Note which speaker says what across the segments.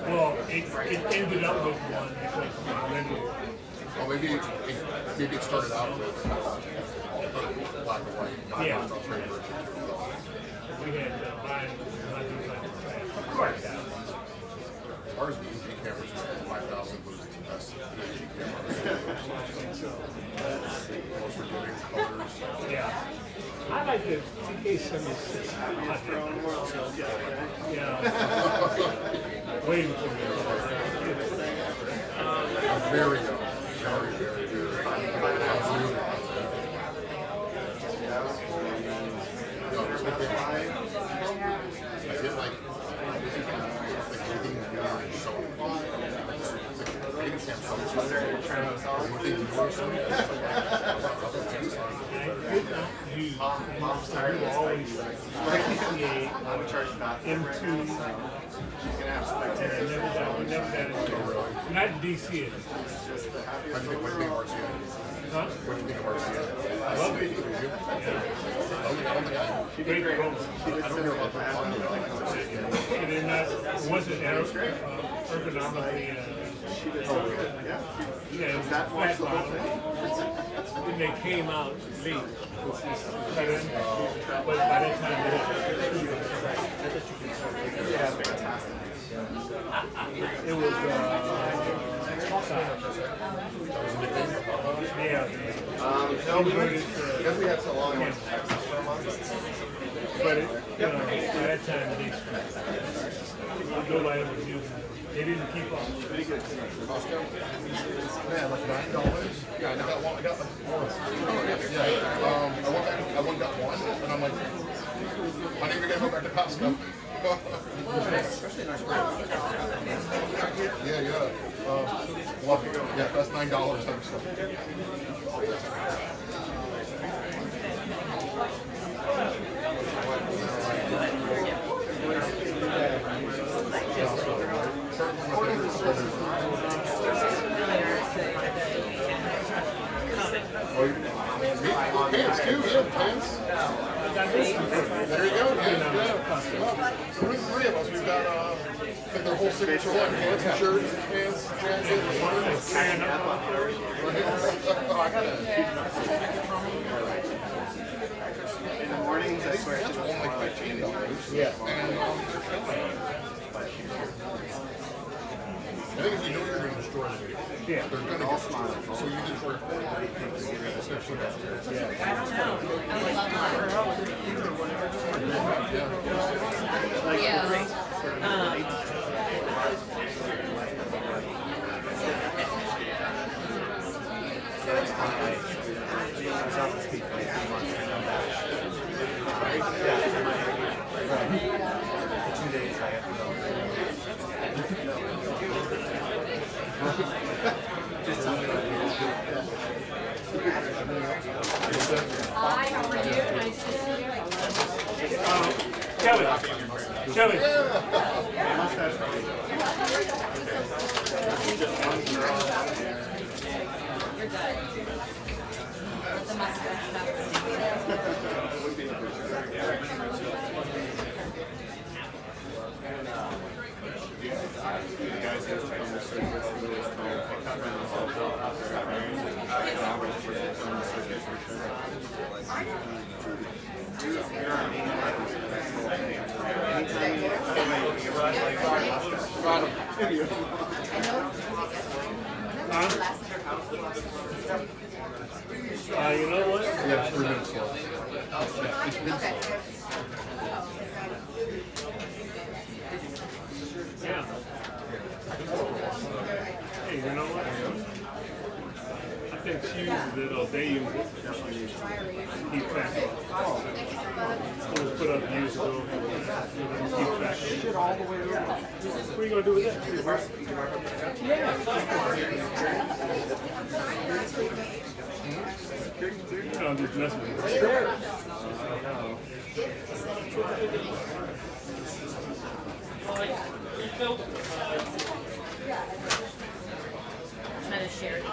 Speaker 1: Well, it ended up with one because
Speaker 2: well, maybe it started out with black and white.
Speaker 1: Yeah. We had mine, of course.
Speaker 2: Ours, the UV cameras, 5,000 was the best UV cameras. Most forgiving colors.
Speaker 1: Yeah. I like the TK-76. Yeah. Waiting for me.
Speaker 2: Very young. Very, very, very. Absolutely. No, there's nothing. I feel like everything is so
Speaker 1: not DC it.
Speaker 2: What do you think of RCA?
Speaker 1: Huh?
Speaker 2: What do you think of RCA?
Speaker 1: I love it. Great program.
Speaker 2: I don't hear about that.
Speaker 1: It wasn't ergonomically. Yeah, flat bottom. When they came out late, but by that time it was
Speaker 2: no, because we had so long.
Speaker 1: But by that time nobody was using it. They didn't keep up.
Speaker 2: Man, like $9. Yeah, I got one. I got like one. I went got one, and I'm like, I need to get back to Costco. Yeah, that's $9 times stuff. Pants too, yeah, pants. There you go, yeah. So there's three of us. We've got like their whole signature line, pants, shirts, pants, jackets. I got it.
Speaker 3: In the mornings, I swear
Speaker 2: Pants are only like $15.
Speaker 1: Yeah.
Speaker 2: I think if you know you're going to destroy them,
Speaker 1: yeah,
Speaker 2: they're going to get smart. So you destroy
Speaker 4: Hi, how are you? Nice to see you.
Speaker 1: Kelly. Kelly.
Speaker 4: You're good. With the mustache stuff.
Speaker 1: You know what?
Speaker 2: Yeah, 3 minutes left.
Speaker 1: Yeah. Hey, you know what? I think she uses it, or they use it. Keep track of it. It was put up years ago. Keep track of it. What are you going to do with that? No, I'm just messing with it.
Speaker 4: Try to share it.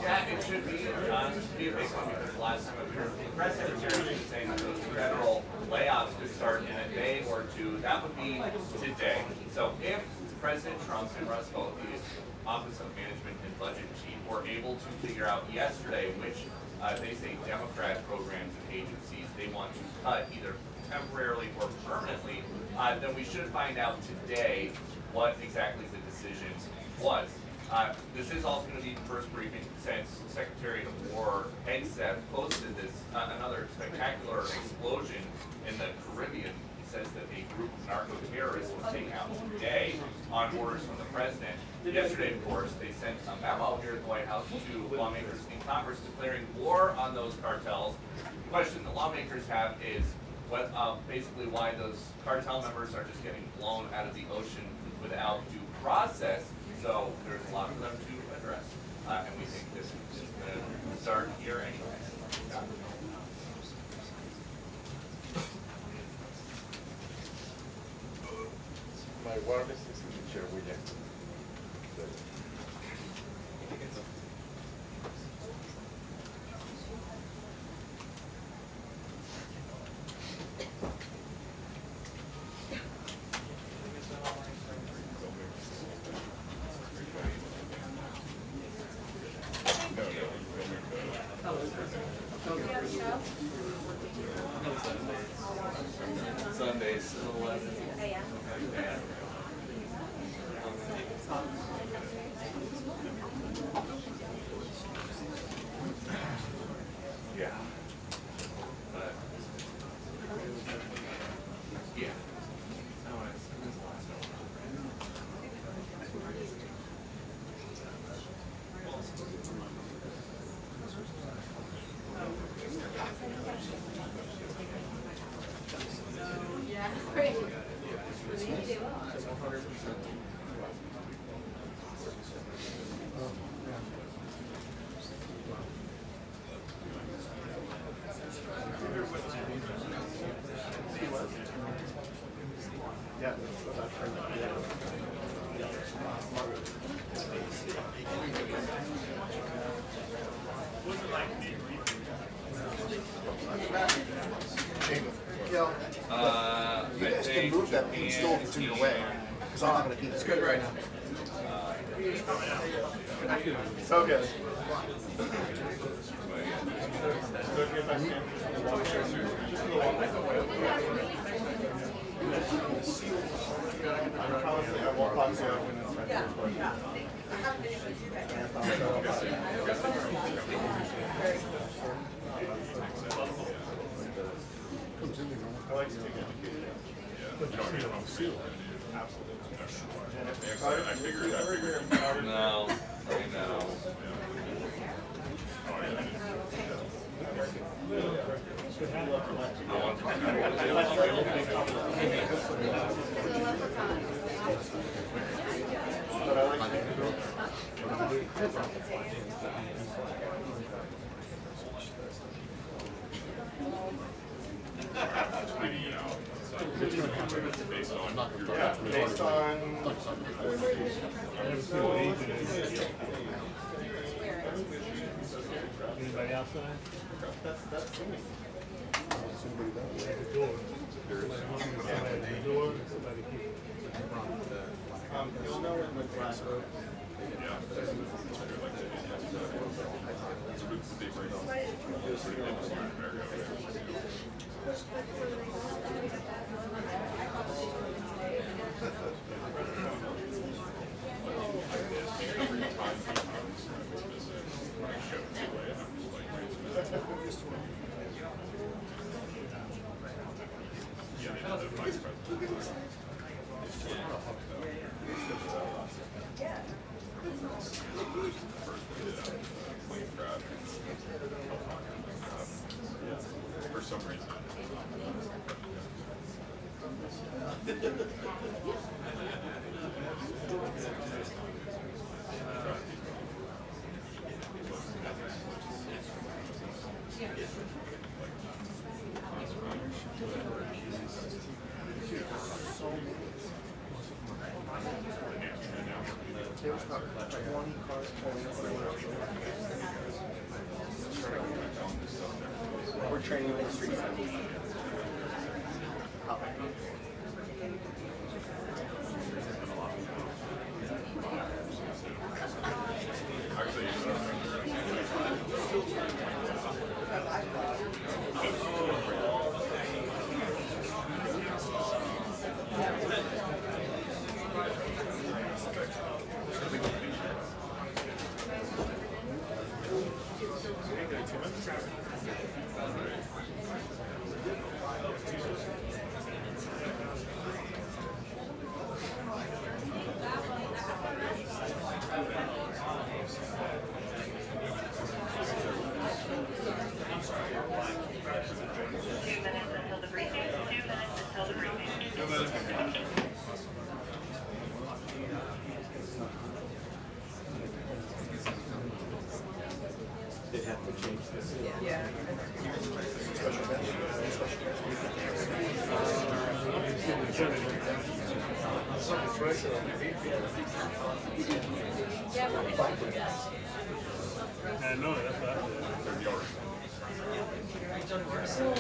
Speaker 5: Yeah, it should be. Be a big one because last time the press secretary was saying that those federal layoffs could start in a day or two. That would be today. So if President Trump and Russ Holt, the Office of Management and Budget Chief, were able to figure out yesterday which they say Democrat programs and agencies they want to cut either temporarily or permanently, then we should find out today what exactly the decision was. This is also going to be the first briefing since Secretary of War Hegseth posted this another spectacular explosion in the Caribbean. He says that a group of narco-terrorists was taken out today on orders from the president. Yesterday, of course, they sent a memo here at the White House to lawmakers in Congress declaring war on those cartels. The question the lawmakers have is what, basically why those cartel members are just getting blown out of the ocean without due process. So there's a lot for them to address, and we think this is going to start here anyway.
Speaker 2: My wireless is in the chair, William.
Speaker 5: Sundays, 11. Yeah. But, yeah. No, it's last over.
Speaker 4: Yeah, great.
Speaker 3: Yeah.
Speaker 5: I think
Speaker 3: Move that and still if it's in your way. Because I'm not going to do this. It's good right now. So good.
Speaker 2: I won't talk to you when it's ready.
Speaker 4: Yeah. I haven't been able to do that yet.
Speaker 2: I like to take education.
Speaker 6: I figured. No, I know.
Speaker 2: Based on
Speaker 1: Anybody outside?
Speaker 2: that's me.
Speaker 1: The door. Somebody at the door. Somebody here.
Speaker 2: You'll know in the glass road.
Speaker 6: For some reason.
Speaker 2: There was about 20 cars pulling up. We're training in the streets.
Speaker 3: They'd have to change this.
Speaker 4: Yeah.
Speaker 1: I know, that's what I said.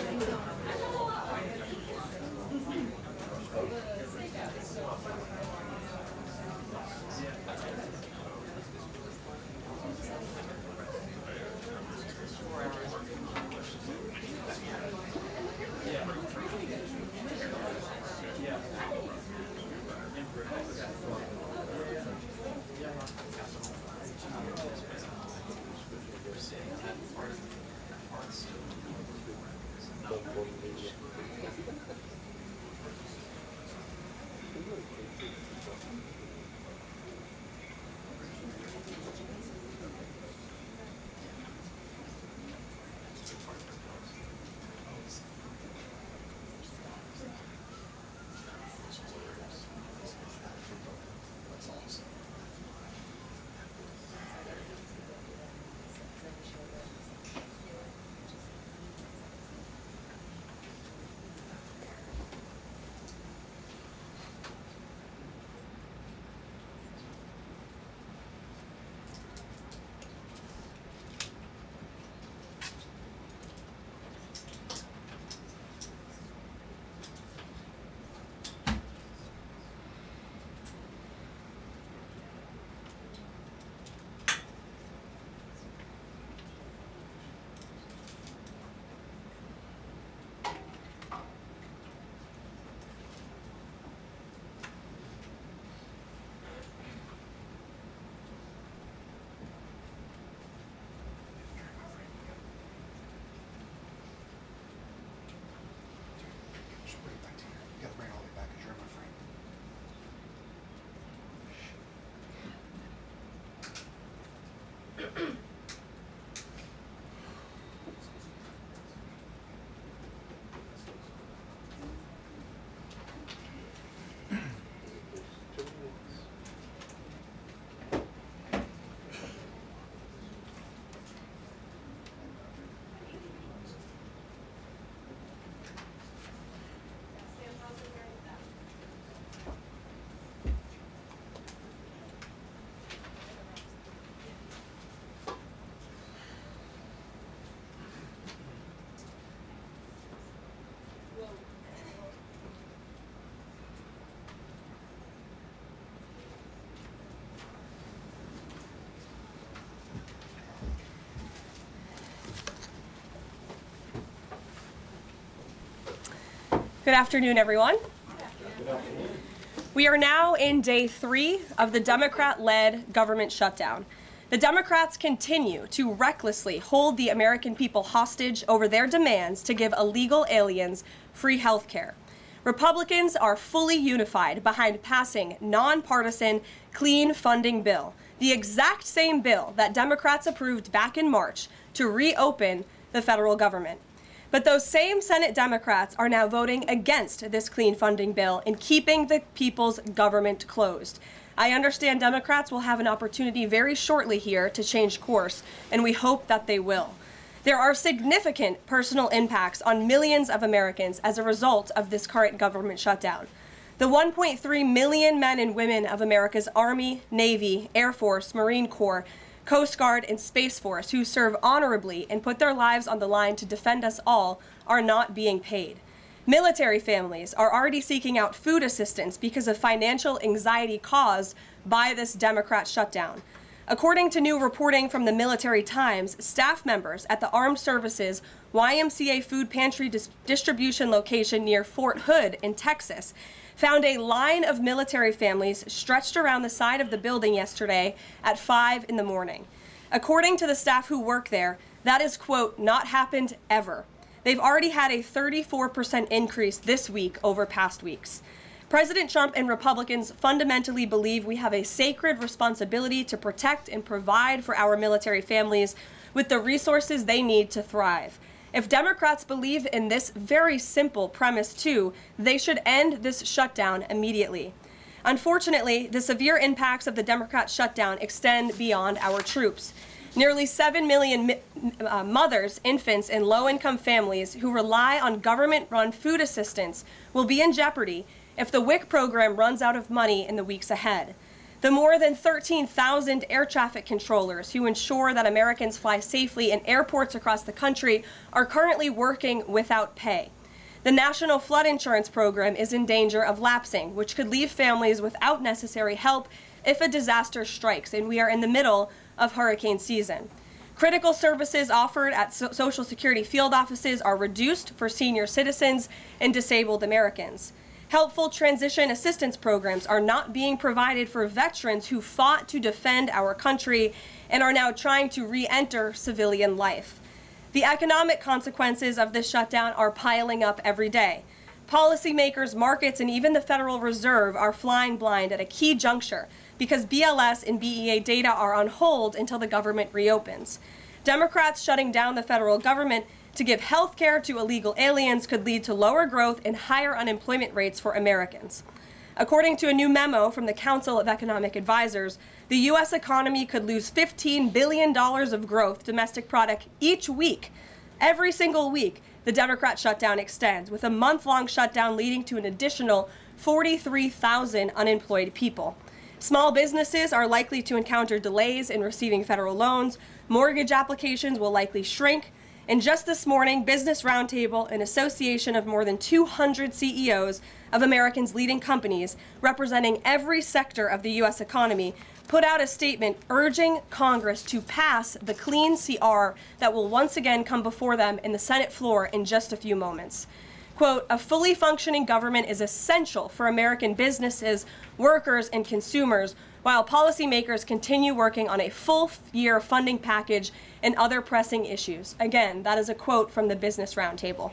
Speaker 7: Good afternoon, everyone. We are now in day 3 of the Democrat-led government shutdown. The Democrats continue to recklessly hold the American people hostage over their demands to give illegal aliens free health care. Republicans are fully unified behind passing nonpartisan clean funding bill, the exact same bill that Democrats approved back in March to reopen the federal government. But those same Senate Democrats are now voting against this clean funding bill and keeping the people's government closed. I understand Democrats will have an opportunity very shortly here to change course, and we hope that they will. There are significant personal impacts on millions of Americans as a result of this current government shutdown. The 1.3 million men and women of America's Army, Navy, Air Force, Marine Corps, Coast Guard, and Space Force who serve honorably and put their lives on the line to defend us all are not being paid. Military families are already seeking out food assistance because of financial anxiety caused by this Democrat shutdown. According to new reporting from the Military Times, staff members at the Armed Services YMCA food pantry distribution location near Fort Hood in Texas found a line of military families stretched around the side of the building yesterday at 5 in the morning. According to the staff who work there, that is, quote, not happened ever. They've already had a 34% increase this week over past weeks. President Trump and Republicans fundamentally believe we have a sacred responsibility to protect and provide for our military families with the resources they need to thrive. If Democrats believe in this very simple premise too, they should end this shutdown immediately. Unfortunately, the severe impacts of the Democrat shutdown extend beyond our troops. Nearly 7 million mothers, infants, and low-income families who rely on government-run food assistance will be in jeopardy if the WIC program runs out of money in the weeks ahead. The more than 13,000 air traffic controllers who ensure that Americans fly safely in airports across the country are currently working without pay. The National Flood Insurance Program is in danger of lapsing, which could leave families without necessary help if a disaster strikes, and we are in the middle of hurricane season. Critical services offered at Social Security field offices are reduced for senior citizens and disabled Americans. Helpful transition assistance programs are not being provided for veterans who fought to defend our country and are now trying to re-enter civilian life. The economic consequences of this shutdown are piling up every day. Policymakers, markets, and even the Federal Reserve are flying blind at a key juncture because BLS and BEA data are on hold until the government reopens. Democrats shutting down the federal government to give health care to illegal aliens could lead to lower growth and higher unemployment rates for Americans. According to a new memo from the Council of Economic Advisors, the U.S. economy could lose $15 billion of growth domestic product each week. Every single week, the Democrat shutdown extends, with a month-long shutdown leading to an additional 43,000 unemployed people. Small businesses are likely to encounter delays in receiving federal loans. Mortgage applications will likely shrink. And just this morning, Business Roundtable, an association of more than 200 CEOs of Americans' leading companies representing every sector of the U.S. economy, put out a statement urging Congress to pass the clean CR that will once again come before them in the Senate floor in just a few moments. Quote, a fully functioning government is essential for American businesses, workers, and consumers, while policymakers continue working on a full-year funding package and other pressing issues. Again, that is a quote from the Business Roundtable.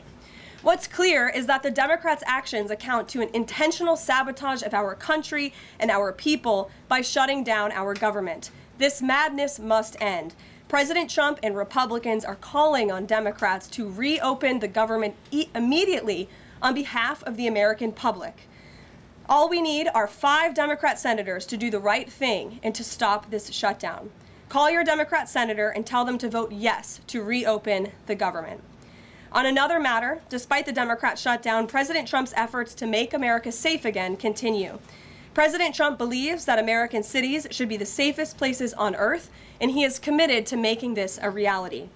Speaker 7: What's clear is that the Democrats' actions account to an intentional sabotage of our country and our people by shutting down our government. This madness must end. President Trump and Republicans are calling on Democrats to reopen the government immediately on behalf of the American public. All we need are 5 Democrat senators to do the right thing and to stop this shutdown. Call your Democrat senator and tell them to vote yes to reopen the government. On another matter, despite the Democrat shutdown, President Trump's efforts to make America safe again continue. President Trump believes that American cities should be the safest places on earth, and he is committed to making this a reality.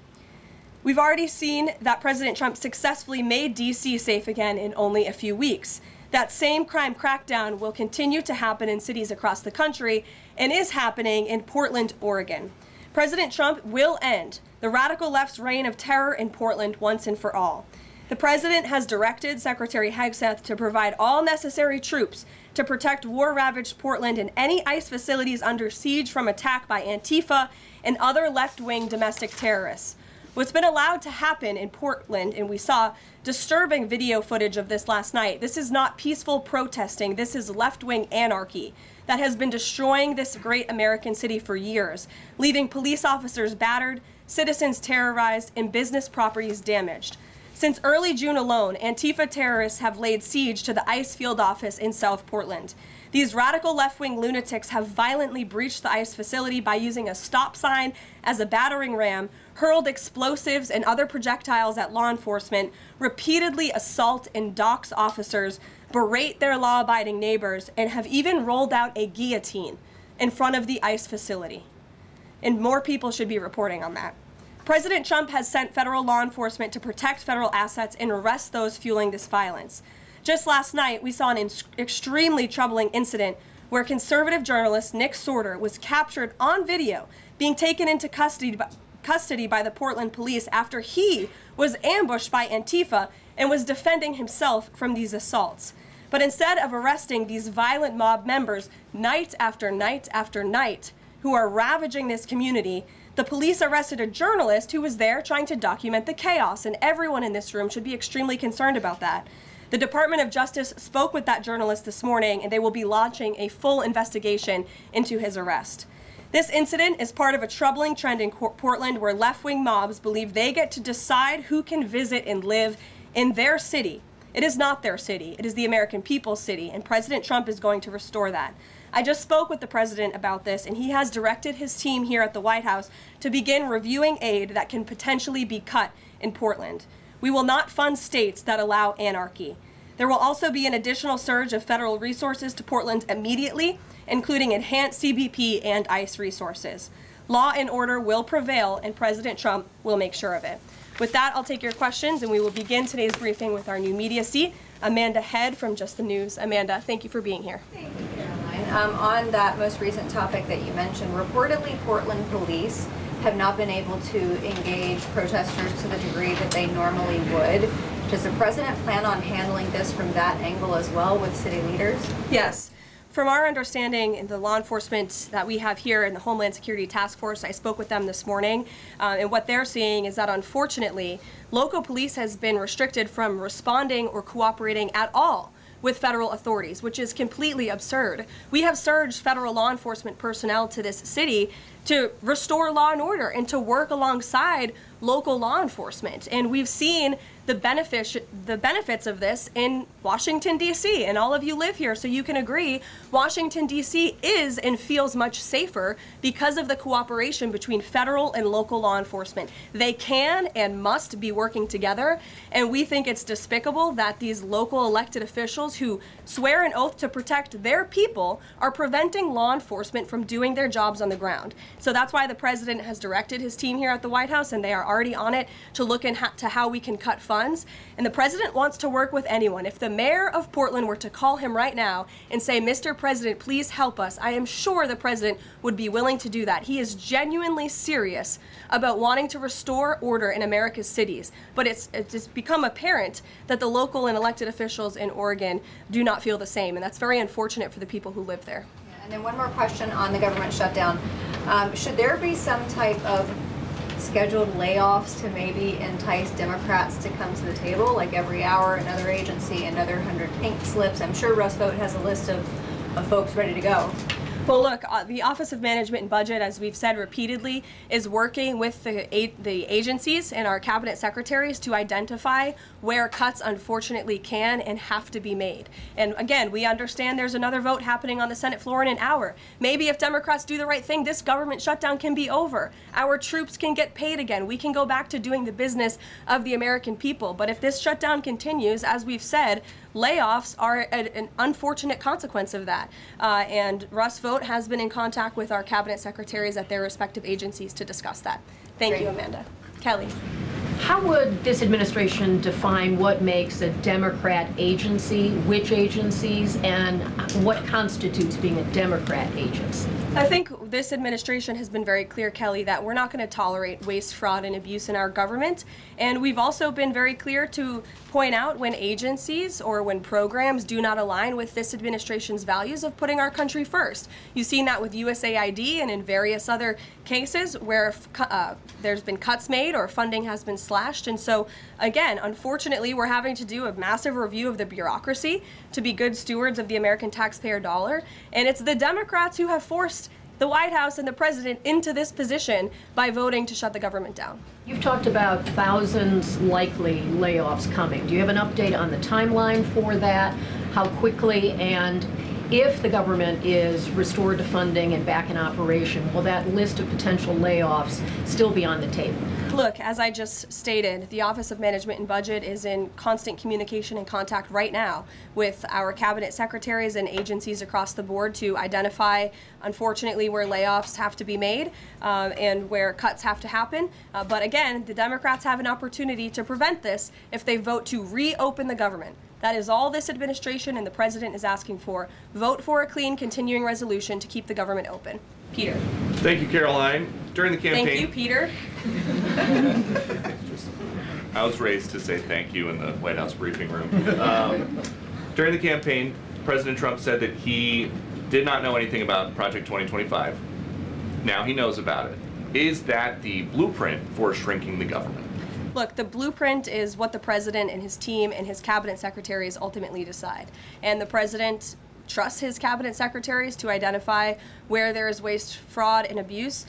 Speaker 7: We've already seen that President Trump successfully made D.C. safe again in only a few weeks. That same crime crackdown will continue to happen in cities across the country and is happening in Portland, Oregon. President Trump will end the radical left's reign of terror in Portland once and for all. The president has directed Secretary Hegseth to provide all necessary troops to protect war-ravaged Portland and any ICE facilities under siege from attack by Antifa and other left-wing domestic terrorists. What's been allowed to happen in Portland, and we saw disturbing video footage of this last night, this is not peaceful protesting, this is left-wing anarchy that has been destroying this great American city for years, leaving police officers battered, citizens terrorized, and business properties damaged. Since early June alone, Antifa terrorists have laid siege to the ICE field office in South Portland. These radical left-wing lunatics have violently breached the ICE facility by using a stop sign as a battering ram, hurled explosives and other projectiles at law enforcement, repeatedly assault and dox officers, berate their law-abiding neighbors, and have even rolled out a guillotine in front of the ICE facility. And more people should be reporting on that. President Trump has sent federal law enforcement to protect federal assets and arrest those fueling this violence. Just last night, we saw an extremely troubling incident where conservative journalist Nick Sorter was captured on video being taken into custody by the Portland police after he was ambushed by Antifa and was defending himself from these assaults. But instead of arresting these violent mob members night after night after night who are ravaging this community, the police arrested a journalist who was there trying to document the chaos, and everyone in this room should be extremely concerned about that. The Department of Justice spoke with that journalist this morning, and they will be launching a full investigation into his arrest. This incident is part of a troubling trend in Portland where left-wing mobs believe they get to decide who can visit and live in their city. It is not their city. It is the American people's city, and President Trump is going to restore that. I just spoke with the president about this, and he has directed his team here at the White House to begin reviewing aid that can potentially be cut in Portland. We will not fund states that allow anarchy. There will also be an additional surge of federal resources to Portland immediately, including enhanced CBP and ICE resources. Law and order will prevail, and President Trump will make sure of it. With that, I'll take your questions, and we will begin today's briefing with our new media seat, Amanda Head from Just the News. Amanda, thank you for being here.
Speaker 4: Thank you, Caroline. On that most recent topic that you mentioned, reportedly Portland police have not been able to engage protesters to the degree that they normally would. Does the president plan on handling this from that angle as well with city leaders?
Speaker 7: Yes. From our understanding in the law enforcement that we have here in the Homeland Security Task Force, I spoke with them this morning, and what they're seeing is that unfortunately, local police has been restricted from responding or cooperating at all with federal authorities, which is completely absurd. We have surged federal law enforcement personnel to this city to restore law and order and to work alongside local law enforcement. And we've seen the benefits of this in Washington, D.C. And all of you live here, so you can agree Washington, D.C. is and feels much safer because of the cooperation between federal and local law enforcement. They can and must be working together, and we think it's despicable that these local elected officials who swear an oath to protect their people are preventing law enforcement from doing their jobs on the ground. So that's why the president has directed his team here at the White House, and they are already on it to look into how we can cut funds. And the president wants to work with anyone. If the mayor of Portland were to call him right now and say, "Mr. President, please help us," I am sure the president would be willing to do that. He is genuinely serious about wanting to restore order in America's cities. But it's become apparent that the local and elected officials in Oregon do not feel the same, and that's very unfortunate for the people who live there.
Speaker 4: And then one more question on the government shutdown. Should there be some type of scheduled layoffs to maybe entice Democrats to come to the table, like every hour another agency, another 100 pink slips? I'm sure Russ Vought has a list of folks ready to go.
Speaker 7: Well, look, the Office of Management and Budget, as we've said repeatedly, is working with the agencies and our cabinet secretaries to identify where cuts unfortunately can and have to be made. And again, we understand there's another vote happening on the Senate floor in an hour. Maybe if Democrats do the right thing, this government shutdown can be over. Our troops can get paid again. We can go back to doing the business of the American people. But if this shutdown continues, as we've said, layoffs are an unfortunate consequence of that. And Russ Vought has been in contact with our cabinet secretaries at their respective agencies to discuss that. Thank you, Amanda. Kelly.
Speaker 8: How would this administration define what makes a Democrat agency, which agencies, and what constitutes being a Democrat agency?
Speaker 7: I think this administration has been very clear, Kelly, that we're not going to tolerate waste, fraud, and abuse in our government. And we've also been very clear to point out when agencies or when programs do not align with this administration's values of putting our country first. You've seen that with USAID and in various other cases where there's been cuts made or funding has been slashed. And so, again, unfortunately, we're having to do a massive review of the bureaucracy to be good stewards of the American taxpayer dollar. And it's the Democrats who have forced the White House and the president into this position by voting to shut the government down.
Speaker 8: You've talked about thousands likely layoffs coming. Do you have an update on the timeline for that? How quickly, and if the government is restored to funding and back in operation, will that list of potential layoffs still be on the table?
Speaker 7: Look, as I just stated, the Office of Management and Budget is in constant communication and contact right now with our cabinet secretaries and agencies across the board to identify, unfortunately, where layoffs have to be made and where cuts have to happen. But again, the Democrats have an opportunity to prevent this if they vote to reopen the government. That is all this administration and the president is asking for. Vote for a clean, continuing resolution to keep the government open. Peter.
Speaker 6: Thank you, Caroline. During the campaign,
Speaker 7: Thank you, Peter.
Speaker 6: I was raised to say thank you in the White House briefing room. During the campaign, President Trump said that he did not know anything about Project 2025. Now he knows about it. Is that the blueprint for shrinking the government?
Speaker 7: Look, the blueprint is what the president and his team and his cabinet secretaries ultimately decide. And the president trusts his cabinet secretaries to identify where there is waste, fraud, and abuse.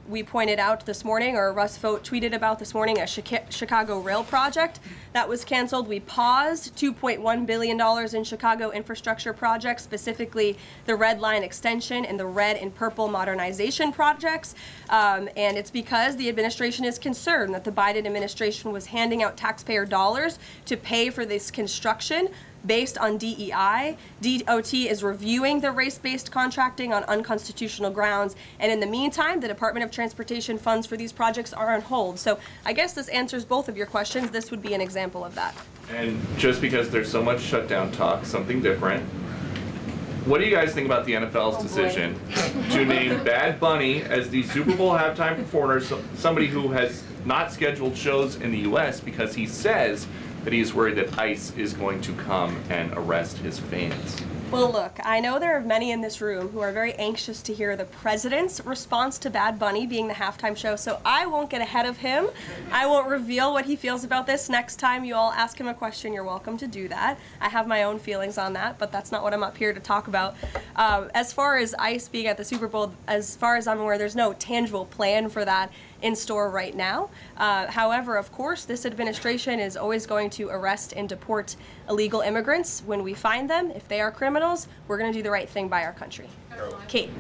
Speaker 7: We pointed out this morning, or Russ Vogt tweeted about this morning, a Chicago rail project that was canceled. We paused $2.1 billion in Chicago infrastructure projects, specifically the Red Line extension and the red and purple modernization projects. And it's because the administration is concerned that the Biden administration was handing out taxpayer dollars to pay for this construction based on DEI. DOT is reviewing the race-based contracting on unconstitutional grounds, and in the meantime, the Department of Transportation funds for these projects are on hold. So I guess this answers both of your questions. This would be an example of that.
Speaker 6: And just because there's so much shutdown talk, something different. What do you guys think about the NFL's decision to name Bad Bunny as the Super Bowl halftime performer, somebody who has not scheduled shows in the U.S. because he says that he's worried that ICE is going to come and arrest his fans?
Speaker 7: Well, look, I know there are many in this room who are very anxious to hear the president's response to Bad Bunny being the halftime show, so I won't get ahead of him. I won't reveal what he feels about this. Next time you all ask him a question, you're welcome to do that. I have my own feelings on that, but that's not what I'm up here to talk about. As far as ICE being at the Super Bowl, as far as I'm aware, there's no tangible plan for that in store right now. However, of course, this administration is always going to arrest and deport illegal immigrants when we find them. If they are criminals, we're going to do the right thing by our country. Kate.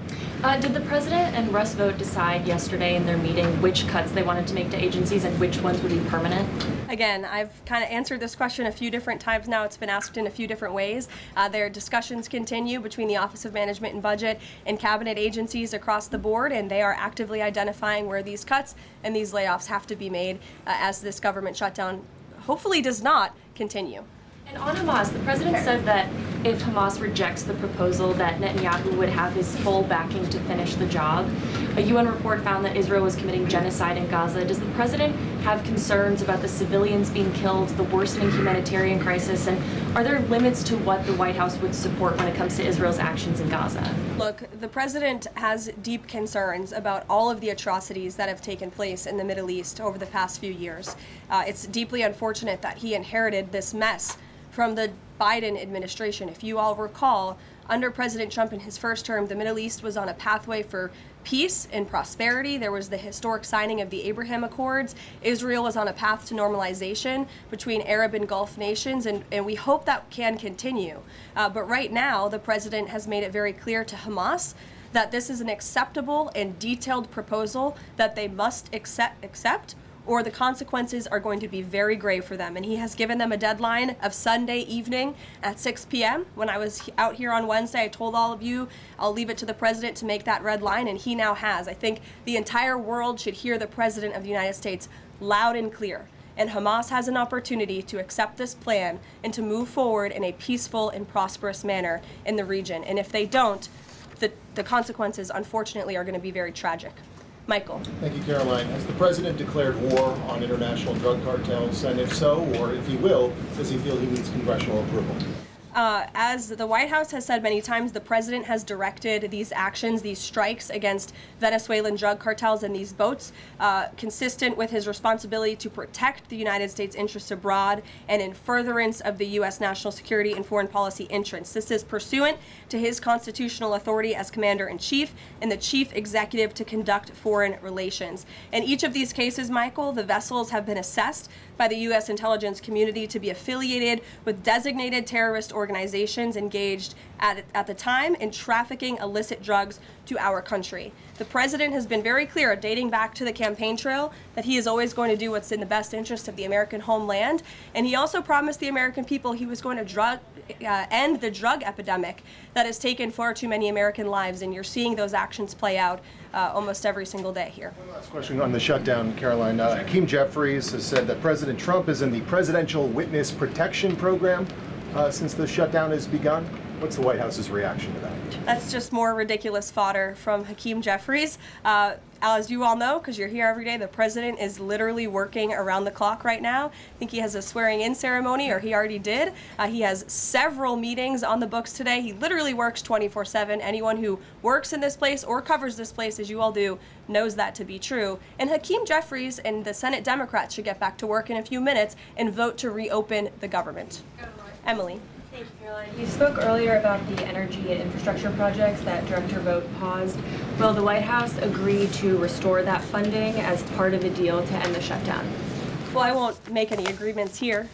Speaker 9: Did the president and Russ Vogt decide yesterday in their meeting which cuts they wanted to make to agencies and which ones would be permanent?
Speaker 7: Again, I've kind of answered this question a few different times now. It's been asked in a few different ways. Their discussions continue between the Office of Management and Budget and cabinet agencies across the board, and they are actively identifying where these cuts and these layoffs have to be made as this government shutdown hopefully does not continue.
Speaker 9: And on Hamas, the president said that if Hamas rejects the proposal that Netanyahu would have his full backing to finish the job. A UN report found that Israel was committing genocide in Gaza. Does the president have concerns about the civilians being killed, the worsening humanitarian crisis, and are there limits to what the White House would support when it comes to Israel's actions in Gaza?
Speaker 7: Look, the president has deep concerns about all of the atrocities that have taken place in the Middle East over the past few years. It's deeply unfortunate that he inherited this mess from the Biden administration. If you all recall, under President Trump in his first term, the Middle East was on a pathway for peace and prosperity. There was the historic signing of the Abraham Accords. Israel was on a path to normalization between Arab and Gulf nations, and we hope that can continue. But right now, the president has made it very clear to Hamas that this is an acceptable and detailed proposal that they must accept, or the consequences are going to be very grave for them. And he has given them a deadline of Sunday evening at 6 p.m. When I was out here on Wednesday, I told all of you, I'll leave it to the president to make that red line, and he now has. I think the entire world should hear the president of the United States loud and clear. And Hamas has an opportunity to accept this plan and to move forward in a peaceful and prosperous manner in the region. And if they don't, the the consequences, unfortunately, are going to be very tragic. Michael.
Speaker 2: Thank you, Caroline. Has the president declared war on international drug cartels? And if so, or if he will, does he feel he needs congressional approval?
Speaker 7: As the White House has said many times, the president has directed these actions, these strikes against Venezuelan drug cartels and these boats, consistent with his responsibility to protect the United States interests abroad and in furtherance of the U.S. national security and foreign policy interests. This is pursuant to his constitutional authority as commander-in-chief and the chief executive to conduct foreign relations. In each of these cases, Michael, the vessels have been assessed by the U.S. intelligence community to be affiliated with designated terrorist organizations engaged at the time in trafficking illicit drugs to our country. The president has been very clear, dating back to the campaign trail, that he is always going to do what's in the best interest of the American homeland. And he also promised the American people he was going to end the drug epidemic that has taken far too many American lives. And you're seeing those actions play out almost every single day here.
Speaker 2: One last question on the shutdown, Caroline. Hakeem Jeffries has said that President Trump is in the Presidential Witness Protection Program since the shutdown has begun. What's the White House's reaction to that?
Speaker 7: That's just more ridiculous fodder from Hakeem Jeffries. As you all know, because you're here every day, the president is literally working around the clock right now. I think he has a swearing-in ceremony, or he already did. He has several meetings on the books today. He literally works 24/7. Anyone who works in this place or covers this place, as you all do, knows that to be true. And Hakeem Jeffries and the Senate Democrats should get back to work in a few minutes and vote to reopen the government. Emily.
Speaker 9: Thank you, Caroline. You spoke earlier about the energy and infrastructure projects that Director Vogt paused. Will the White House agree to restore that funding as part of the deal to end the shutdown?
Speaker 7: Well, I won't make any agreements here.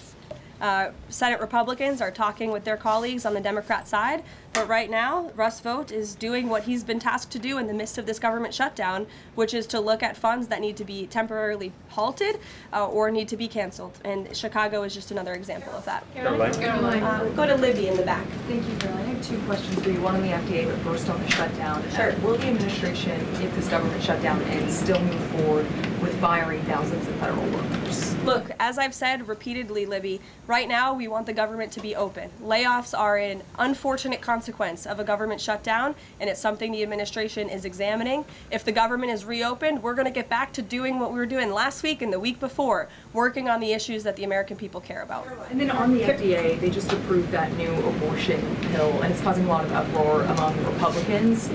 Speaker 7: Senate Republicans are talking with their colleagues on the Democrat side, but right now, Russ Vought is doing what he's been tasked to do in the midst of this government shutdown, which is to look at funds that need to be temporarily halted or need to be canceled. And Chicago is just another example of that.
Speaker 8: Caroline.
Speaker 7: Go to Libby in the back.
Speaker 10: Thank you, Caroline. I have two questions for you. One on the FDA, but first on the shutdown.
Speaker 7: Sure.
Speaker 10: Will the administration, if this government shutdown ends, still move forward with firing thousands of federal workers?
Speaker 7: Look, as I've said repeatedly, Libby, right now we want the government to be open. Layoffs are an unfortunate consequence of a government shutdown, and it's something the administration is examining. If the government is reopened, we're going to get back to doing what we were doing last week and the week before, working on the issues that the American people care about.
Speaker 10: And then on the FDA, they just approved that new abortion pill, and it's causing a lot of uproar among Republicans.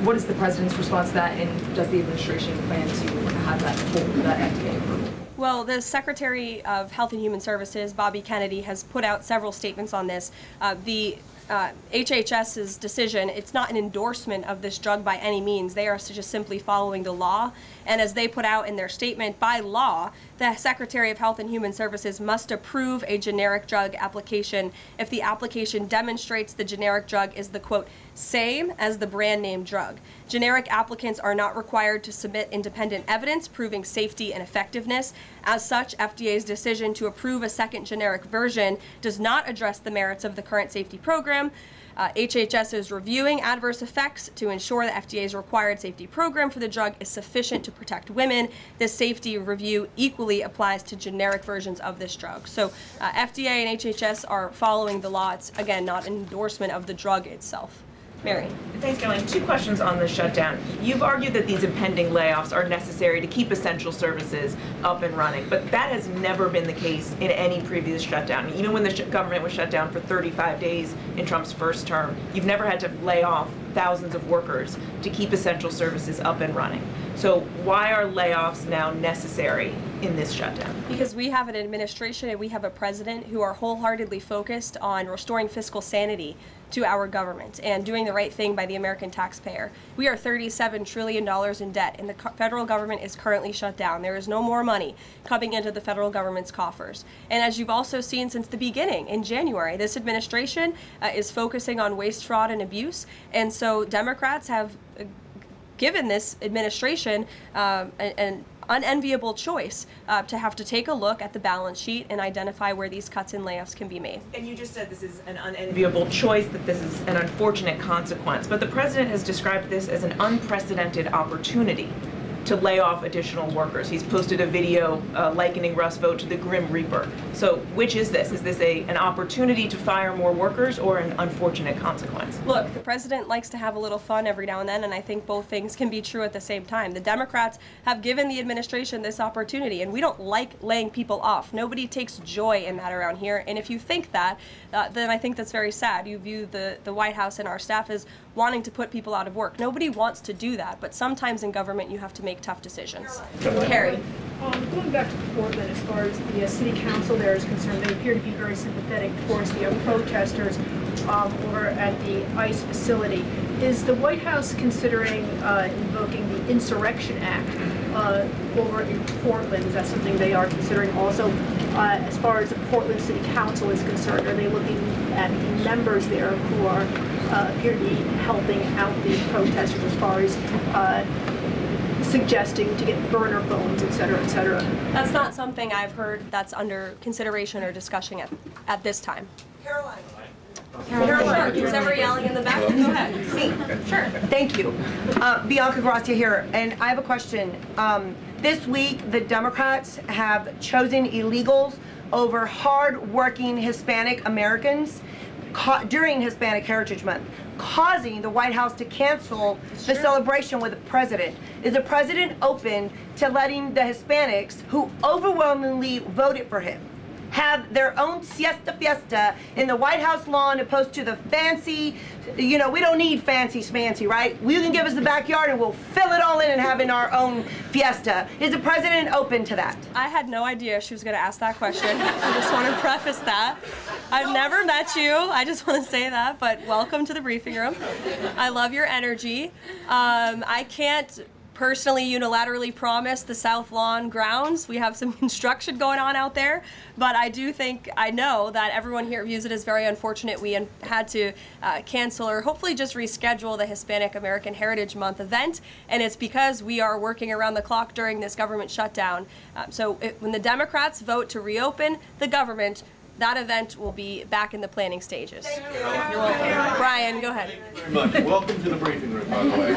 Speaker 10: What is the president's response to that, and does the administration plan to have that FDA approval?
Speaker 7: Well, the Secretary of Health and Human Services, Bobby Kennedy, has put out several statements on this. The HHS's decision, it's not an endorsement of this drug by any means. They are just simply following the law. And as they put out in their statement, by law, the Secretary of Health and Human Services must approve a generic drug application if the application demonstrates the generic drug is the, quote, same as the brand name drug. Generic applicants are not required to submit independent evidence proving safety and effectiveness. As such, FDA's decision to approve a second generic version does not address the merits of the current safety program. HHS is reviewing adverse effects to ensure the FDA's required safety program for the drug is sufficient to protect women. This safety review equally applies to generic versions of this drug. So FDA and HHS are following the law. It's, again, not an endorsement of the drug itself. Mary.
Speaker 11: Thanks, Caroline. Two questions on the shutdown. You've argued that these impending layoffs are necessary to keep essential services up and running, but that has never been the case in any previous shutdown. Even when the government was shut down for 35 days in Trump's first term, you've never had to lay off thousands of workers to keep essential services up and running. So why are layoffs now necessary in this shutdown?
Speaker 7: Because we have an administration and we have a president who are wholeheartedly focused on restoring fiscal sanity to our government and doing the right thing by the American taxpayer. We are $37 trillion in debt, and the federal government is currently shut down. There is no more money coming into the federal government's coffers. And as you've also seen since the beginning, in January, this administration is focusing on waste, fraud, and abuse. And so Democrats have given this administration an unenviable choice to have to take a look at the balance sheet and identify where these cuts and layoffs can be made.
Speaker 11: And you just said this is an unenviable choice, that this is an unfortunate consequence, but the president has described this as an unprecedented opportunity to lay off additional workers. He's posted a video likening Russ vote to the Grim Reaper. So which is this? Is this an opportunity to fire more workers or an unfortunate consequence?
Speaker 7: Look, the president likes to have a little fun every now and then, and I think both things can be true at the same time. The Democrats have given the administration this opportunity, and we don't like laying people off. Nobody takes joy in that around here, and if you think that, then I think that's very sad. You view the White House and our staff as wanting to put people out of work. Nobody wants to do that, but sometimes in government you have to make tough decisions. Carrie.
Speaker 12: Going back to Portland, as far as the city council there is concerned, they appear to be very sympathetic towards the protesters over at the ICE facility. Is the White House considering invoking the Insurrection Act over in Portland? Is that something they are considering also? As far as the Portland City Council is concerned, are they looking at the members there who are appear to be helping out the protesters as far as suggesting to get burner phones, et cetera, et cetera?
Speaker 7: That's not something I've heard that's under consideration or discussion at this time.
Speaker 13: Karoline.
Speaker 7: Caroline, who's ever yelling in the back? Go ahead.
Speaker 13: Me.
Speaker 7: Sure.
Speaker 13: Thank you. Bianca Gracia here, and I have a question. This week, the Democrats have chosen illegals over hard-working Hispanic Americans during Hispanic Heritage Month, causing the White House to cancel the celebration with the president. Is the president open to letting the Hispanics, who overwhelmingly voted for him, have their own siesta fiesta in the White House lawn opposed to the fancy, we don't need fancy schmancy, right? You can give us the backyard and we'll fill it all in and have in our own fiesta. Is the president open to that?
Speaker 7: I had no idea she was going to ask that question. I just want to preface that. I've never met you. I just want to say that, but welcome to the briefing room. I love your energy. I can't personally unilaterally promise the South Lawn grounds. We have some construction going on out there, but I know that everyone here views it as very unfortunate we had to cancel or hopefully just reschedule the Hispanic American Heritage Month event, and it's because we are working around the clock during this government shutdown. When the Democrats vote to reopen the government, that event will be back in the planning stages. You're welcome. Brian, go ahead.
Speaker 14: Very much. Welcome to the briefing room, by the way.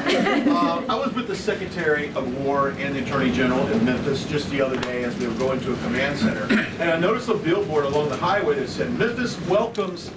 Speaker 14: I was with the Secretary of War and the Attorney General in Memphis just the other day as we were going to a command center, and I noticed a billboard along the highway that said, "Memphis welcomes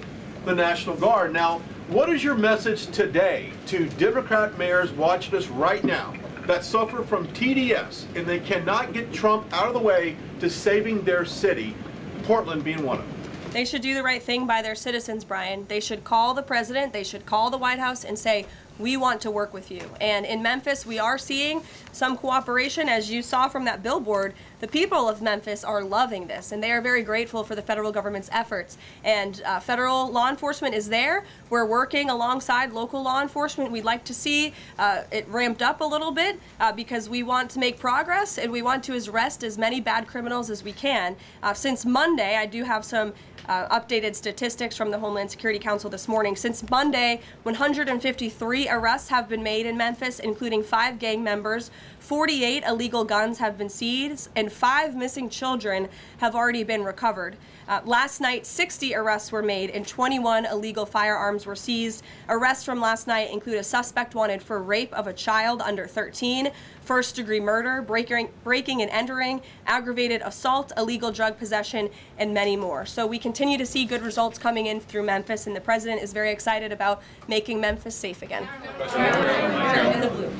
Speaker 14: the National Guard." Now, what is your message today to Democrat mayors watching us right now that suffer from TDS and they cannot get Trump out of the way to saving their city, Portland being one of them?
Speaker 7: They should do the right thing by their citizens, Brian. They should call the president, they should call the White House and say, we want to work with you. And in Memphis, we are seeing some cooperation. As you saw from that billboard, the people of Memphis are loving this, and they are very grateful for the federal government's efforts. And federal law enforcement is there. We're working alongside local law enforcement. We'd like to see it ramped up a little bit because we want to make progress, and we want to arrest as many bad criminals as we can. Since Monday, I do have some updated statistics from the Homeland Security Council this morning. Since Monday, 153 arrests have been made in Memphis, including 5 gang members. 48 illegal guns have been seized, and 5 missing children have already been recovered. Last night, 60 arrests were made and 21 illegal firearms were seized. Arrests from last night include a suspect wanted for rape of a child under 13, first-degree murder, breaking and entering, aggravated assault, illegal drug possession, and many more. So we continue to see good results coming in through Memphis, and the president is very excited about making Memphis safe again. In the blue.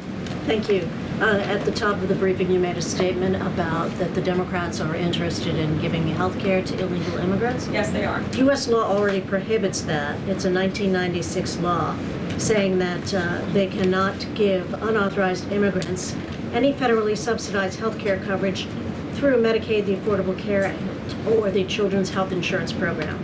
Speaker 15: Thank you. At the top of the briefing, you made a statement about that the Democrats are interested in giving health care to illegal immigrants.
Speaker 7: Yes, they are.
Speaker 15: U.S. law already prohibits that. It's a 1996 law saying that they cannot give unauthorized immigrants any federally subsidized health care coverage through Medicaid, the Affordable Care Act, or the Children's Health Insurance Program.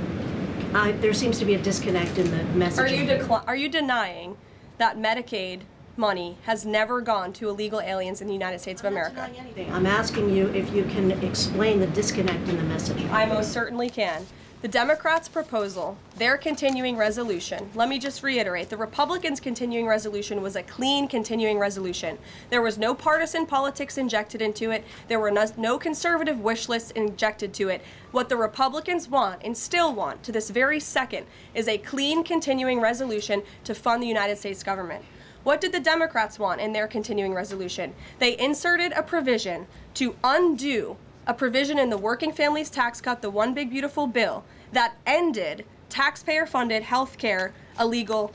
Speaker 15: There seems to be a disconnect in the messaging.
Speaker 7: Are you denying that Medicaid money has never gone to illegal aliens in the United States of America?
Speaker 15: I'm asking you if you can explain the disconnect in the messaging.
Speaker 7: I most certainly can. The Democrats' proposal, their continuing resolution, let me just reiterate, the Republicans' continuing resolution was a clean continuing resolution. There was no partisan politics injected into it. There were no conservative wish lists injected to it. What the Republicans want, and still want to this very second, is a clean continuing resolution to fund the United States government. What did the Democrats want in their continuing resolution? They inserted a provision to undo a provision in the Working Families Tax Cut, the One Big Beautiful Bill, that ended taxpayer-funded health care illegal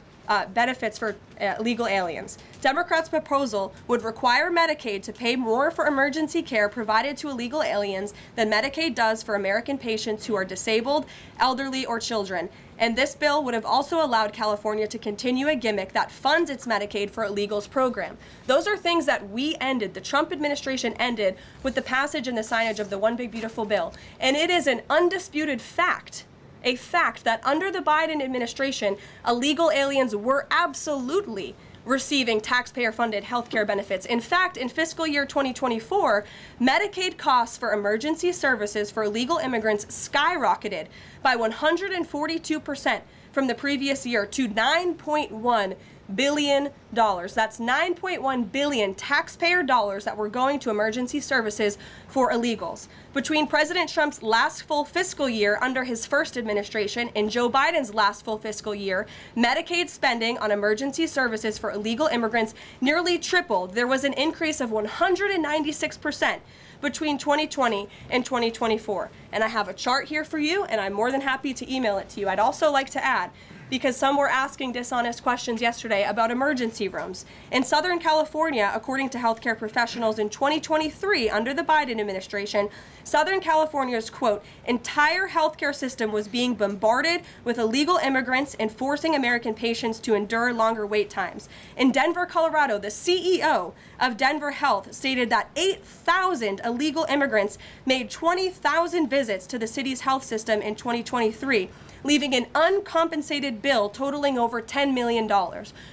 Speaker 7: benefits for illegal aliens. Democrats' proposal would require Medicaid to pay more for emergency care provided to illegal aliens than Medicaid does for American patients who are disabled, elderly, or children. And this bill would have also allowed California to continue a gimmick that funds its Medicaid for illegals program. Those are things that we ended, the Trump administration ended, with the passage and the signage of the One Big Beautiful Bill. And it is an undisputed fact, a fact that under the Biden administration, illegal aliens were absolutely receiving taxpayer-funded health care benefits. In fact, in fiscal year 2024, Medicaid costs for emergency services for illegal immigrants skyrocketed by 142% from the previous year to $9.1 billion. That's 9.1 billion taxpayer dollars that were going to emergency services for illegals. Between President Trump's last full fiscal year under his first administration and Joe Biden's last full fiscal year, Medicaid spending on emergency services for illegal immigrants nearly tripled. There was an increase of 196% between 2020 and 2024. And I have a chart here for you, and I'm more than happy to email it to you. I'd also like to add, because some were asking dishonest questions yesterday about emergency rooms. In Southern California, according to healthcare professionals in 2023, under the Biden administration, Southern California's, quote, entire healthcare system was being bombarded with illegal immigrants and forcing American patients to endure longer wait times. In Denver, Colorado, the CEO of Denver Health stated that 8,000 illegal immigrants made 20,000 visits to the city's health system in 2023. Leaving an uncompensated bill totaling over $10 million.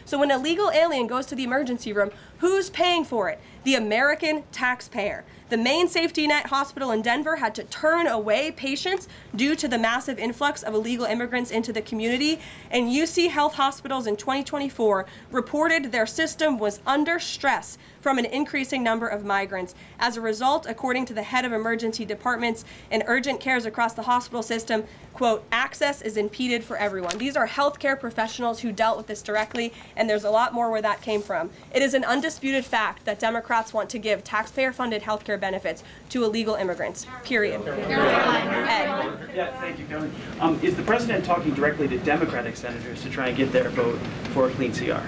Speaker 7: So when an illegal alien goes to the emergency room, who's paying for it? The American taxpayer. The Maine Safety Net Hospital in Denver had to turn away patients due to the massive influx of illegal immigrants into the community, and UC Health Hospitals in 2024 reported their system was under stress from an increasing number of migrants. As a result, according to the head of emergency departments and urgent cares across the hospital system, quote, access is impeded for everyone. These are healthcare professionals who dealt with this directly, and there's a lot more where that came from. It is an undisputed fact that Democrats want to give taxpayer-funded healthcare benefits to illegal immigrants, period. Ed.
Speaker 16: Yeah, thank you, Karoline. Is the president talking directly to Democratic senators to try and get their vote for a clean CR?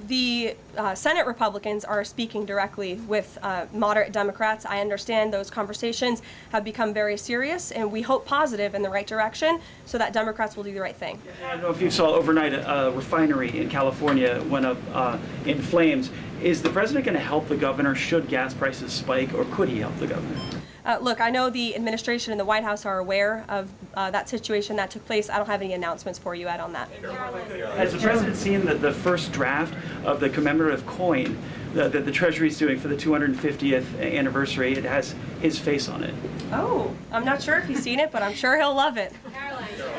Speaker 7: The Senate Republicans are speaking directly with moderate Democrats. I understand those conversations have become very serious, and we hope positive in the right direction so that Democrats will do the right thing.
Speaker 16: I don't know if you saw overnight a refinery in California went up in flames. Is the president going to help the governor should gas prices spike, or could he help the governor?
Speaker 7: Look, I know the administration and the White House are aware of that situation that took place. I don't have any announcements for you, Ed, on that.
Speaker 16: Has the president seen the first draft of the commemorative coin that the Treasury is doing for the 250th anniversary? It has his face on it.
Speaker 7: Oh, I'm not sure if he's seen it, but I'm sure he'll love it.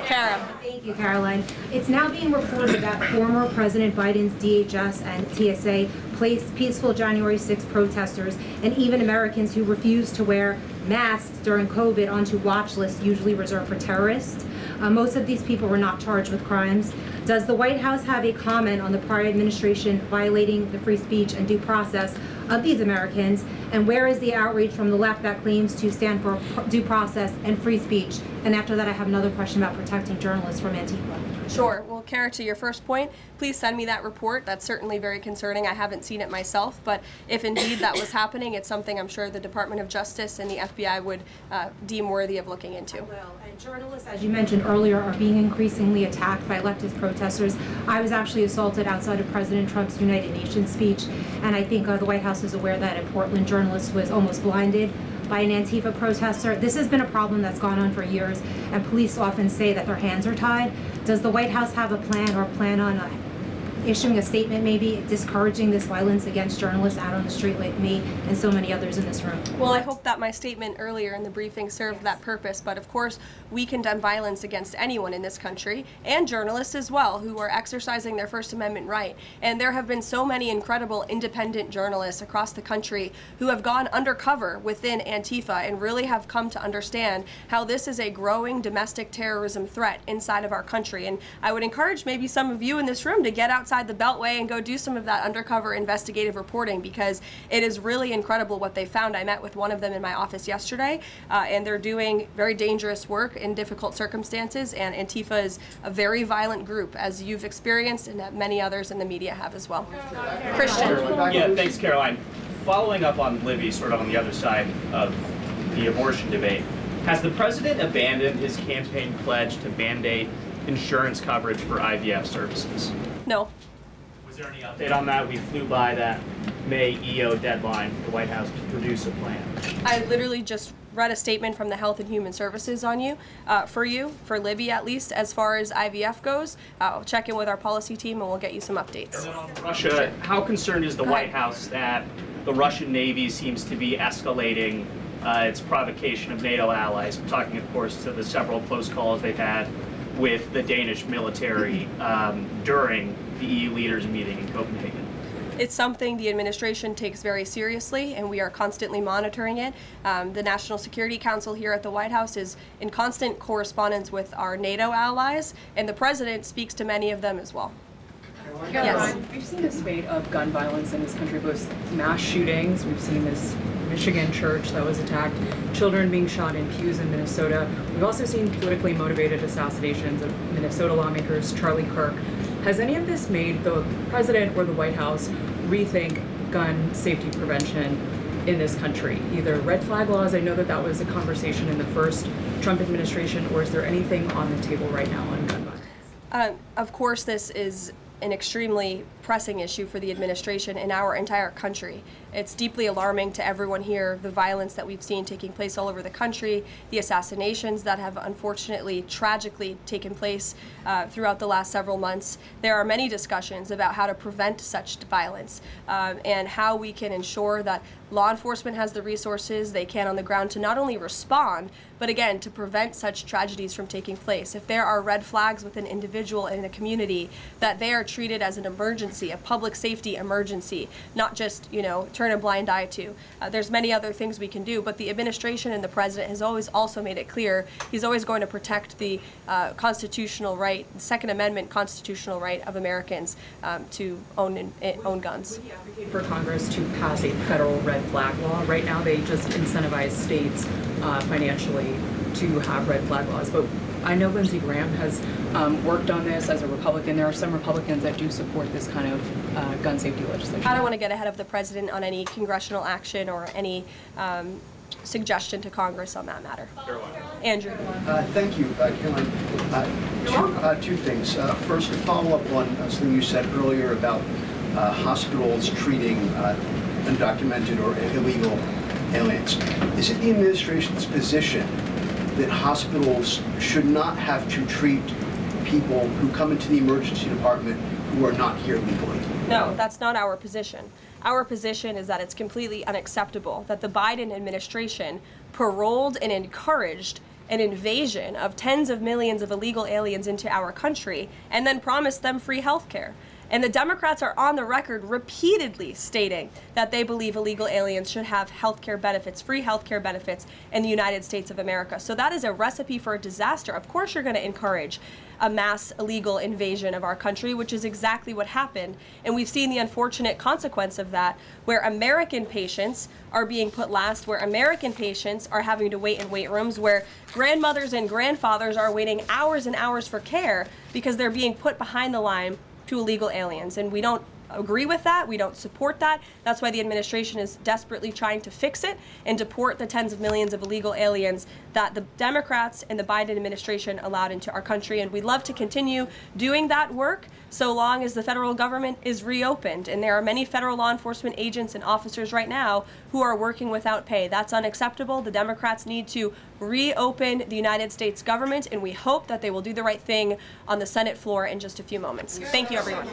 Speaker 7: Kara.
Speaker 17: Thank you, Caroline. It's now being reported that former President Biden's DHS and TSA placed peaceful January 6 protesters and even Americans who refused to wear masks during COVID onto watch lists usually reserved for terrorists. Most of these people were not charged with crimes. Does the White House have a comment on the prior administration violating the free speech and due process of these Americans? And where is the outrage from the left that claims to stand for due process and free speech? And after that, I have another question about protecting journalists from Antifa.
Speaker 7: Sure. Well, Kara, to your first point, please send me that report. That's certainly very concerning. I haven't seen it myself, but if indeed that was happening, it's something I'm sure the Department of Justice and the FBI would deem worthy of looking into.
Speaker 17: And journalists, as you mentioned earlier, are being increasingly attacked by leftist protesters. I was actually assaulted outside of President Trump's United Nations speech, and I think the White House is aware that a Portland journalist was almost blinded by an Antifa protester. This has been a problem that's gone on for years, and police often say that their hands are tied. Does the White House have a plan or plan on issuing a statement maybe discouraging this violence against journalists out on the street like me and so many others in this room?
Speaker 7: Well, I hope that my statement earlier in the briefing served that purpose, but of course we condemn violence against anyone in this country, and journalists as well, who are exercising their First Amendment right. And there have been so many incredible independent journalists across the country who have gone undercover within Antifa and really have come to understand how this is a growing domestic terrorism threat inside of our country. And I would encourage maybe some of you in this room to get outside the Beltway and go do some of that undercover investigative reporting, because it is really incredible what they found. I met with one of them in my office yesterday, and they're doing very dangerous work in difficult circumstances, and Antifa is a very violent group, as you've experienced and that many others in the media have as well. Christian.
Speaker 18: Yeah, thanks, Caroline. Following up on Libby, sort of on the other side of the abortion debate, has the president abandoned his campaign pledge to mandate insurance coverage for IVF services?
Speaker 7: No.
Speaker 18: Was there any update on that? We flew by that May EO deadline for the White House to produce a plan.
Speaker 7: I literally just read a statement from the Health and Human Services on for Libby at least, as far as IVF goes. I'll check in with our policy team and we'll get you some updates.
Speaker 18: And then on Russia, how concerned is the White House that the Russian Navy seems to be escalating its provocation of NATO allies? I'm talking, of course, to the several close calls they've had with the Danish military during the EU leaders meeting in Copenhagen.
Speaker 7: It's something the administration takes very seriously, and we are constantly monitoring it. The National Security Council here at the White House is in constant correspondence with our NATO allies, and the president speaks to many of them as well.
Speaker 10: Yes. We've seen a spate of gun violence in this country, both mass shootings. We've seen this Michigan church that was attacked, children being shot in pews in Minnesota. We've also seen politically motivated assassinations of Minnesota lawmakers, Charlie Kirk. Has any of this made the president or the White House rethink gun safety prevention in this country? Either red flag laws, I know that that was a conversation in the first Trump administration, or is there anything on the table right now on gun violence?
Speaker 7: Of course, this is an extremely pressing issue for the administration in our entire country. It's deeply alarming to everyone here, the violence that we've seen taking place all over the country, the assassinations that have unfortunately, tragically taken place throughout the last several months. There are many discussions about how to prevent such violence and how we can ensure that law enforcement has the resources they can on the ground to not only respond, but again, to prevent such tragedies from taking place. If there are red flags with an individual in a community, that they are treated as an emergency, a public safety emergency, not just, turn a blind eye to. There's many other things we can do, but the administration and the president has always also made it clear he's always going to protect the constitutional right, the Second Amendment constitutional right of Americans to own guns.
Speaker 10: Would he advocate for Congress to pass a federal red flag law? Right now they just incentivize states financially to have red flag laws, but I know Lindsey Graham has worked on this as a Republican. There are some Republicans that do support this kind of gun safety legislation.
Speaker 7: I don't want to get ahead of the president on any congressional action or any suggestion to Congress on that matter. Andrew.
Speaker 19: Thank you, Caroline. Two things. First, to follow up on something you said earlier about hospitals treating undocumented or illegal aliens. Is it the administration's position that hospitals should not have to treat people who come into the emergency department who are not here legally?
Speaker 7: No, that's not our position. Our position is that it's completely unacceptable that the Biden administration paroled and encouraged an invasion of tens of millions of illegal aliens into our country and then promised them free health care. And the Democrats are on the record repeatedly stating that they believe illegal aliens should have health care benefits, free health care benefits in the United States of America. So that is a recipe for a disaster. Of course you're going to encourage a mass illegal invasion of our country, which is exactly what happened. And we've seen the unfortunate consequence of that, where American patients are being put last, where American patients are having to wait in wait rooms, where grandmothers and grandfathers are waiting hours and hours for care because they're being put behind the line to illegal aliens. And we don't agree with that. We don't support that. That's why the administration is desperately trying to fix it and deport the tens of millions of illegal aliens that the Democrats and the Biden administration allowed into our country. And we'd love to continue doing that work so long as the federal government is reopened. And there are many federal law enforcement agents and officers right now who are working without pay. That's unacceptable. The Democrats need to reopen the United States government, and we hope that they will do the right thing on the Senate floor in just a few moments. Thank you, everyone.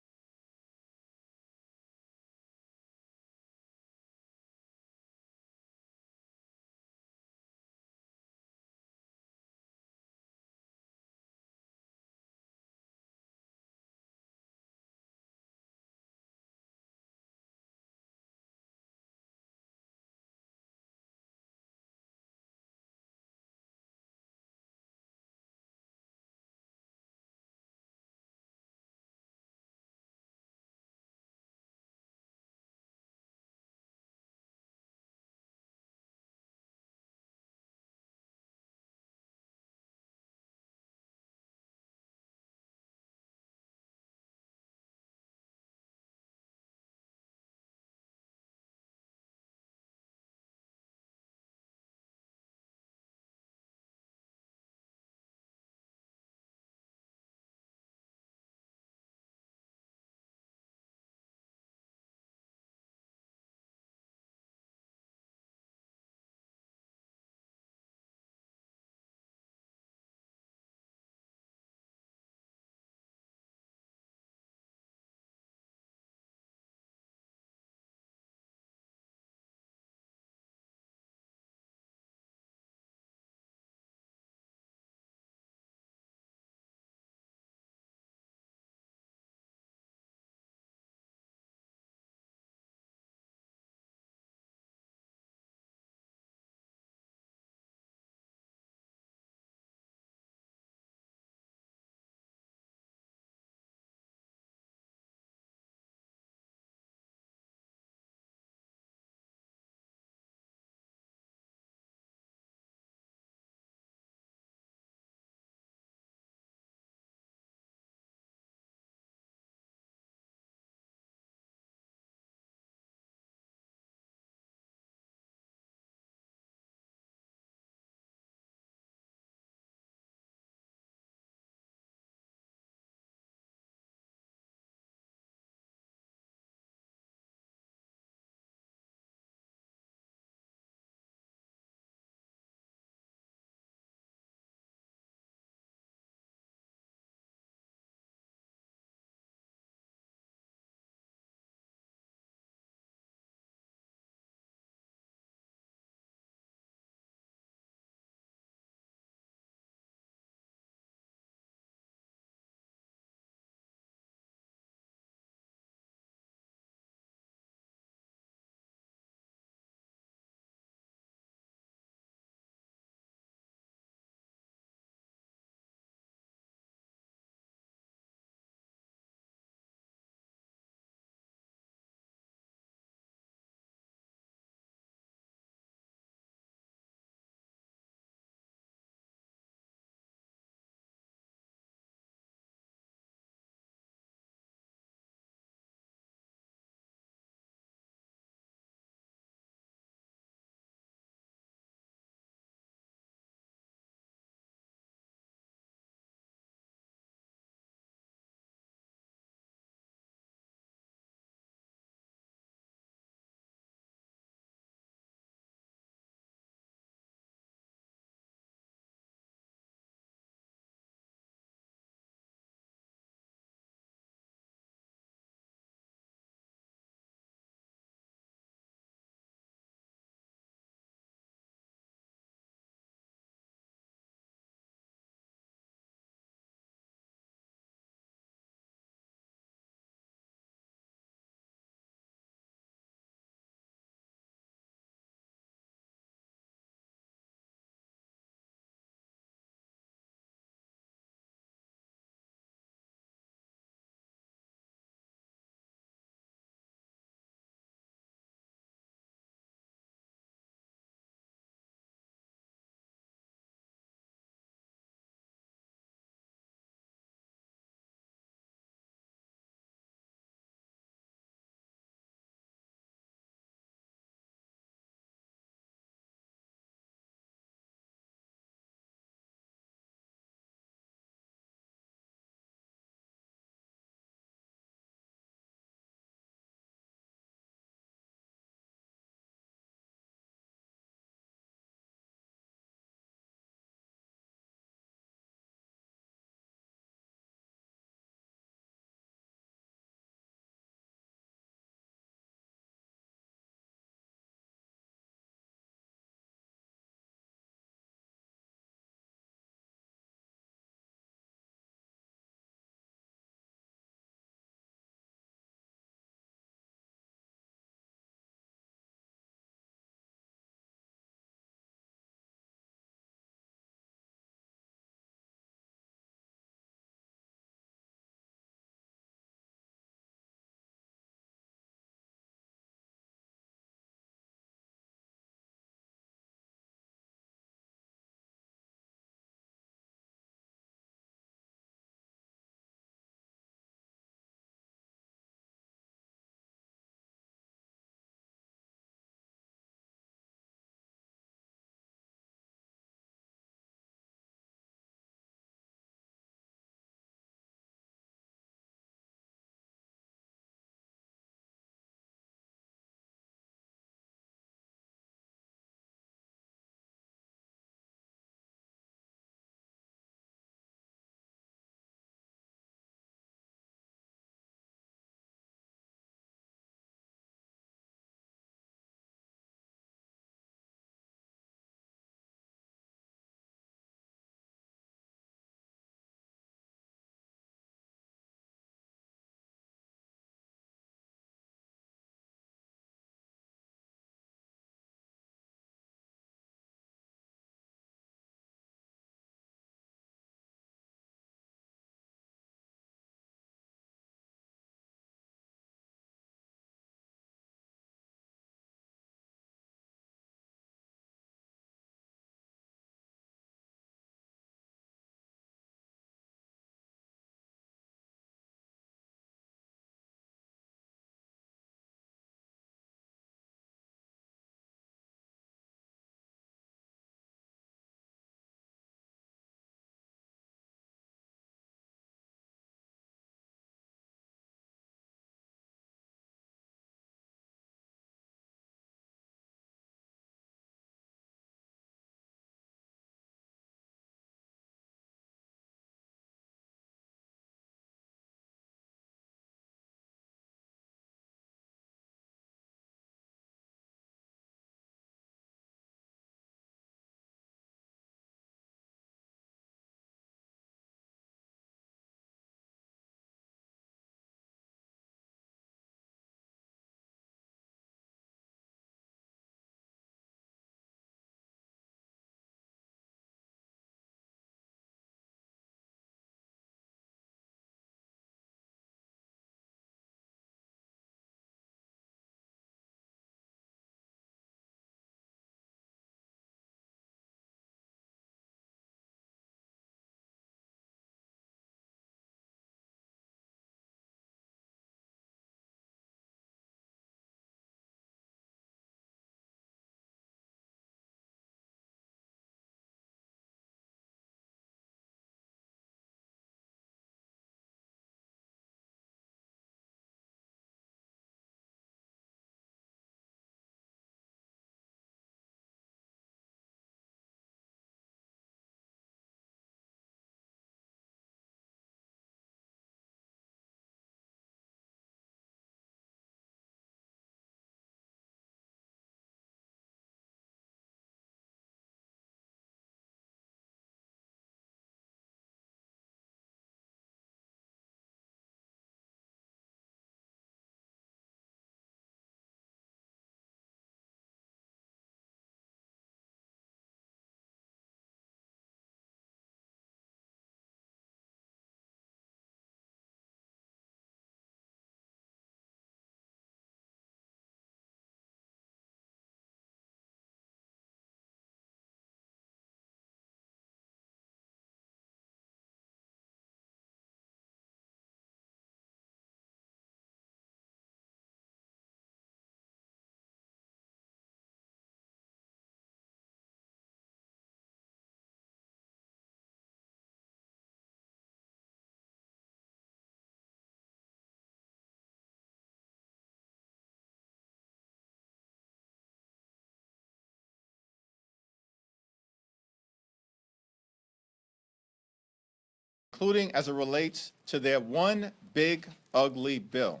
Speaker 20: including as it relates to their one big ugly bill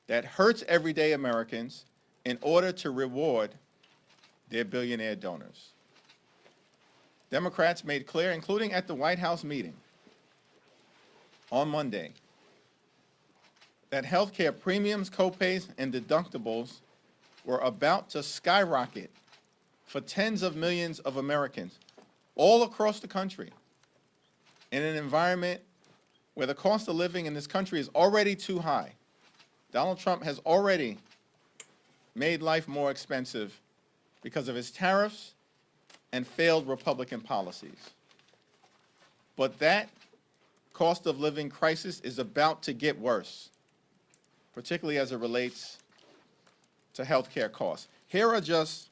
Speaker 20: that hurts everyday Americans in order to reward their billionaire donors. Democrats made clear, including at the White House meeting on Monday, that health care premiums, copays, and deductibles were about to skyrocket for tens of millions of Americans all across the country in an environment where the cost of living in this country is already too high. Donald Trump has already made life more expensive because of his tariffs and failed Republican policies. But that cost of living crisis is about to get worse, particularly as it relates to health care costs. Here are just